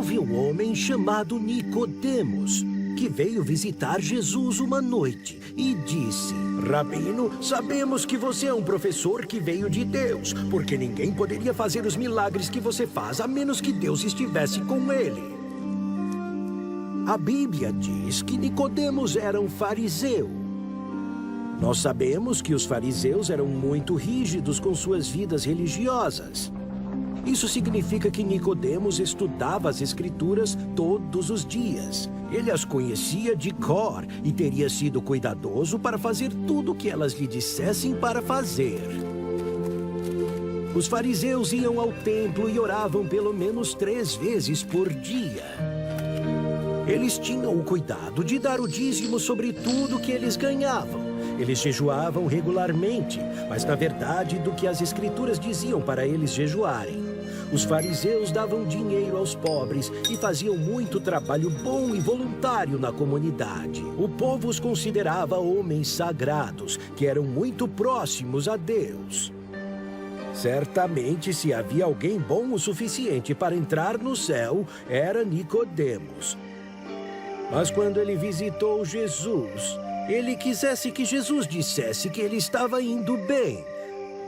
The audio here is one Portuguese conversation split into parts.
houve um homem chamado Nicodemos, que veio visitar Jesus uma noite e disse: Rabino, sabemos que você é um professor que veio de Deus, porque ninguém poderia fazer os milagres que você faz a menos que Deus estivesse com ele. A Bíblia diz que Nicodemos era um fariseu. Nós sabemos que os fariseus eram muito rígidos com suas vidas religiosas. Isso significa que Nicodemos estudava as Escrituras todos os dias. Ele as conhecia de cor e teria sido cuidadoso para fazer tudo o que elas lhe dissessem para fazer. Os fariseus iam ao templo e oravam pelo menos 3 vezes por dia. Eles tinham o cuidado de dar o dízimo sobre tudo que eles ganhavam. Eles jejuavam regularmente, mas na verdade do que as Escrituras diziam para eles jejuarem. Os fariseus davam dinheiro aos pobres e faziam muito trabalho bom e voluntário na comunidade. O povo os considerava homens sagrados, que eram muito próximos a Deus. Certamente, se havia alguém bom o suficiente para entrar no céu, era Nicodemos. Mas quando ele visitou Jesus, ele quisesse que Jesus dissesse que ele estava indo bem.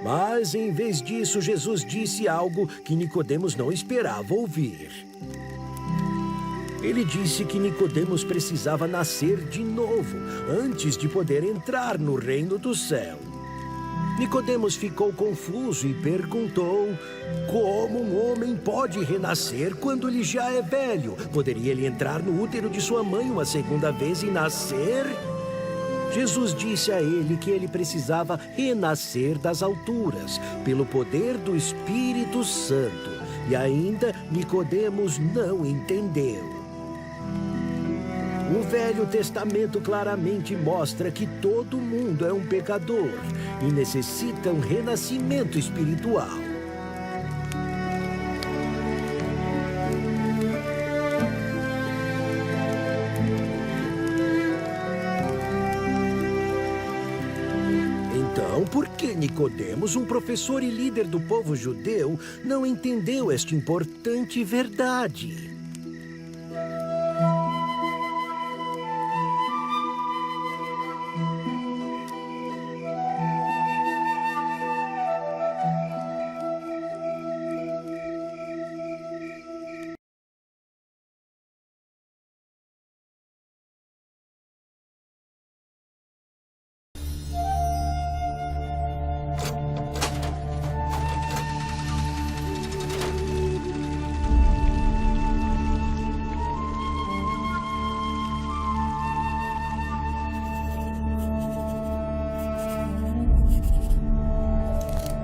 Mas, em vez disso, Jesus disse algo que Nicodemos não esperava ouvir. Ele disse que Nicodemos precisava nascer de novo, antes de poder entrar no reino do céu. Nicodemos ficou confuso e perguntou: como um homem pode renascer quando ele já é velho? Poderia ele entrar no útero de sua mãe uma segunda vez e nascer? Jesus disse a ele que ele precisava renascer das alturas, pelo poder do Espírito Santo. E ainda Nicodemos não entendeu. O Velho Testamento claramente mostra que todo mundo é um pecador e necessita um renascimento espiritual. Então, por que Nicodemos, um professor e líder do povo judeu, não entendeu esta importante verdade?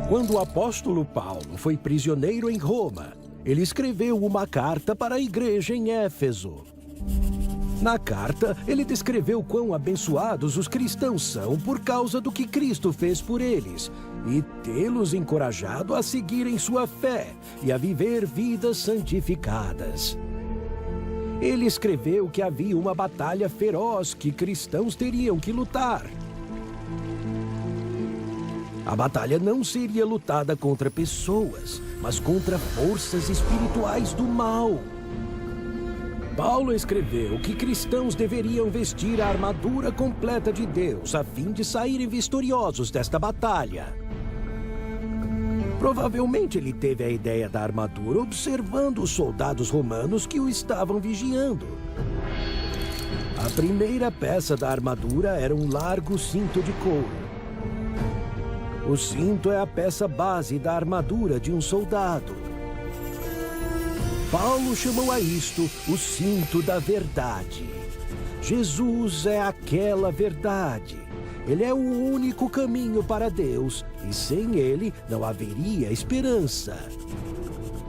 Quando o apóstolo Paulo foi prisioneiro em Roma, ele escreveu uma carta para a igreja em Éfeso. Na carta, ele descreveu quão abençoados os cristãos são por causa do que Cristo fez por eles e tê-los encorajado a seguirem sua fé e a viver vidas santificadas. Ele escreveu que havia uma batalha feroz que cristãos teriam que lutar. A batalha não seria lutada contra pessoas, mas contra forças espirituais do mal. Paulo escreveu que cristãos deveriam vestir a armadura completa de Deus a fim de saírem vitoriosos desta batalha. Provavelmente ele teve a ideia da armadura observando os soldados romanos que o estavam vigiando. A primeira peça da armadura era um largo cinto de couro. O cinto é a peça base da armadura de um soldado. Paulo chamou a isto o cinto da verdade. Jesus é aquela verdade. Ele é o único caminho para Deus, e sem ele não haveria esperança.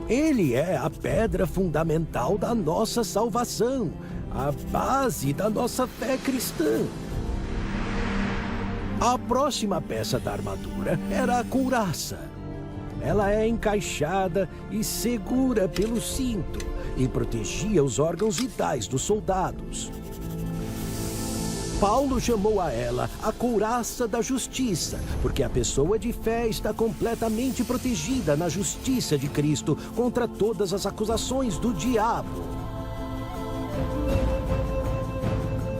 Ele é a pedra fundamental da nossa salvação, a base da nossa fé cristã. A próxima peça da armadura era a couraça. Ela é encaixada e segura pelo cinto e protegia os órgãos vitais dos soldados. Paulo chamou a ela a couraça da justiça, porque a pessoa de fé está completamente protegida na justiça de Cristo contra todas as acusações do diabo.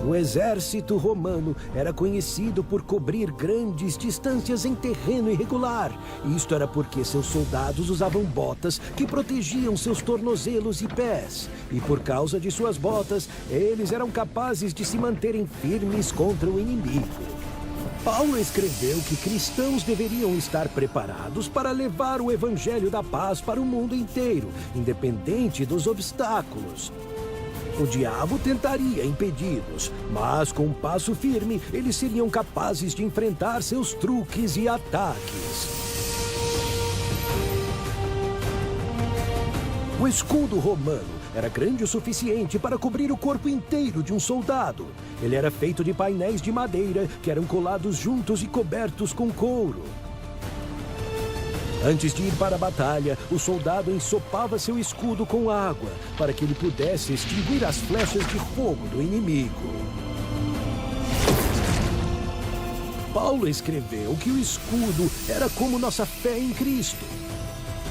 O exército romano era conhecido por cobrir grandes distâncias em terreno irregular. Isto era porque seus soldados usavam botas que protegiam seus tornozelos e pés. E por causa de suas botas, eles eram capazes de se manterem firmes contra o inimigo. Paulo escreveu que cristãos deveriam estar preparados para levar o evangelho da paz para o mundo inteiro, independente dos obstáculos. O diabo tentaria impedi-los, mas com um passo firme, eles seriam capazes de enfrentar seus truques e ataques. O escudo romano era grande o suficiente para cobrir o corpo inteiro de um soldado. Ele era feito de painéis de madeira que eram colados juntos e cobertos com couro. Antes de ir para a batalha, o soldado ensopava seu escudo com água para que ele pudesse extinguir as flechas de fogo do inimigo. Paulo escreveu que o escudo era como nossa fé em Cristo.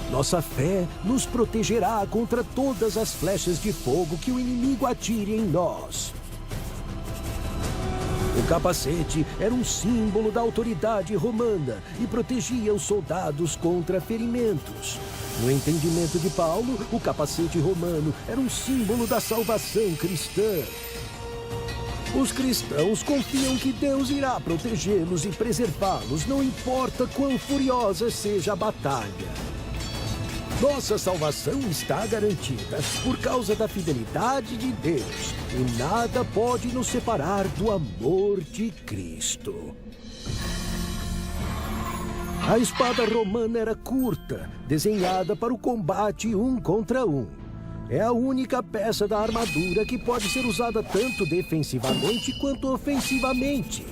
Nossa fé nos protegerá contra todas as flechas de fogo que o inimigo atire em nós. O capacete era um símbolo da autoridade romana e protegia os soldados contra ferimentos. No entendimento de Paulo, o capacete romano era um símbolo da salvação cristã. Os cristãos confiam que Deus irá protegê-los e preservá-los, não importa quão furiosa seja a batalha. Nossa salvação está garantida por causa da fidelidade de Deus, e nada pode nos separar do amor de Cristo. A espada romana era curta, desenhada para o combate um contra um. É a única peça da armadura que pode ser usada tanto defensivamente quanto ofensivamente.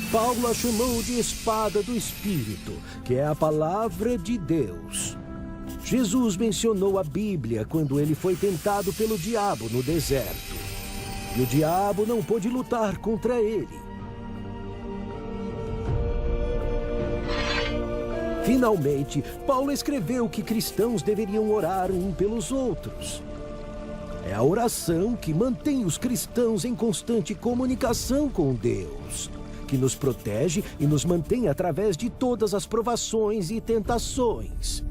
Paulo a chamou de espada do Espírito, que é a palavra de Deus. Jesus mencionou a Bíblia quando ele foi tentado pelo diabo no deserto. E o diabo não pôde lutar contra ele. Finalmente, Paulo escreveu que cristãos deveriam orar um pelos outros. É a oração que mantém os cristãos em constante comunicação com Deus, que nos protege e nos mantém através de todas as provações e tentações.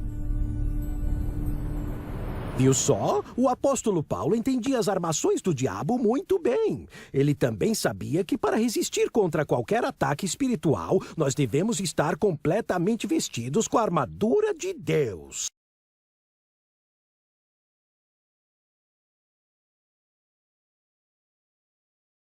Viu só? O apóstolo Paulo entendia as armações do diabo muito bem. Ele também sabia que para resistir contra qualquer ataque espiritual, nós devemos estar completamente vestidos com a armadura de Deus.